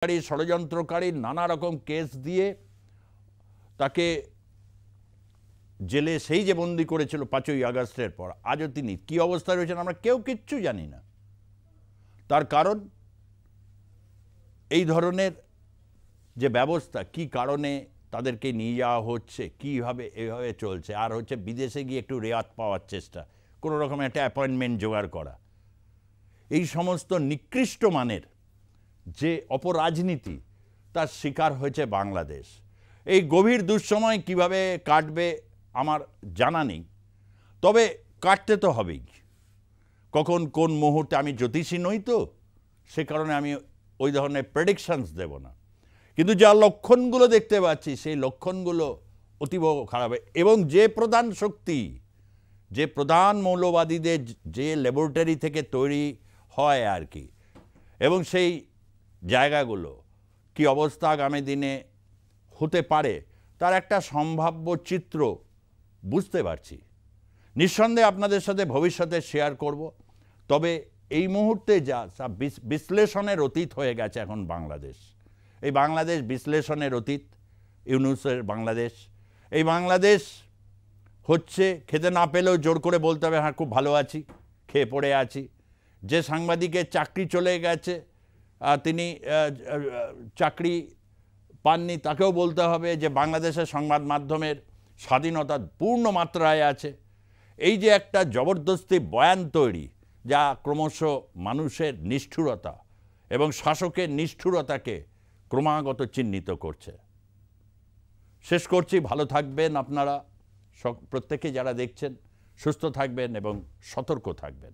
ষড়যন্ত্রকারী নানা রকম কেস দিয়ে তাকে জেলে সেই যে বন্দি করেছিল 5ই আগস্টের পর, আজও তিনি কি অবস্থায় রয়েছেন আমরা কেউ কিচ্ছু জানি না। তার কারণ এই ধরনের যে ব্যবস্থা, কি কারণে তাদেরকে নিয়ে যাওয়া হচ্ছে, কীভাবে এভাবে চলছে, আর হচ্ছে বিদেশে গিয়ে একটু রেয়াত পাওয়ার চেষ্টা, কোনো রকম একটা অ্যাপয়েন্টমেন্ট জোগাড় করা, এই সমস্ত নিকৃষ্ট মানের যে অপরাজনীতি তার শিকার হয়েছে বাংলাদেশ। এই গভীর দুঃসময় কিভাবে কাটবে আমার জানা নেই, তবে কাটতে তো হবেই। কখন কোন মুহূর্তে, আমি জ্যোতিষী নই তো, সে কারণে আমি ওই ধরনের প্রেডিকশনস দেব না, কিন্তু যা লক্ষণগুলো দেখতে পাচ্ছি সেই লক্ষণগুলো অতীব খারাপ। এবং যে প্রধান শক্তি, যে প্রধান মৌলবাদীদের যে ল্যাবরেটরি থেকে তৈরি হয় আর কি, এবং সেই জায়গাগুলো কি অবস্থা আগামী দিনে হতে পারে তার একটা সম্ভাব্য চিত্র বুঝতে পারছি। নিঃসন্দেহে আপনাদের সাথে ভবিষ্যতে শেয়ার করব, তবে এই মুহূর্তে যা বিশ্লেষণের অতীত হয়ে গেছে এখন বাংলাদেশ। এই বাংলাদেশ বিশ্লেষণের অতীত, ইউনূসের বাংলাদেশ। এই বাংলাদেশ হচ্ছে খেতে না পেলেও জোর করে বলতে হবে হ্যাঁ খুব ভালো আছি, খেয়ে পড়ে আছি। যে সাংবাদিকের চাকরি চলে গেছে, তিনি চাকরি পাননি, তাকেও বলতে হবে যে বাংলাদেশের সংবাদ মাধ্যমের স্বাধীনতা পূর্ণ মাত্রায় আছে। এই যে একটা জবরদস্তি বয়ান তৈরি, যা ক্রমশ মানুষের নিষ্ঠুরতা এবং শাসকের নিষ্ঠুরতাকে ক্রমাগত চিহ্নিত করছে। শেষ করছি, ভালো থাকবেন আপনারা প্রত্যেকে, যারা দেখছেন সুস্থ থাকবেন এবং সতর্ক থাকবেন।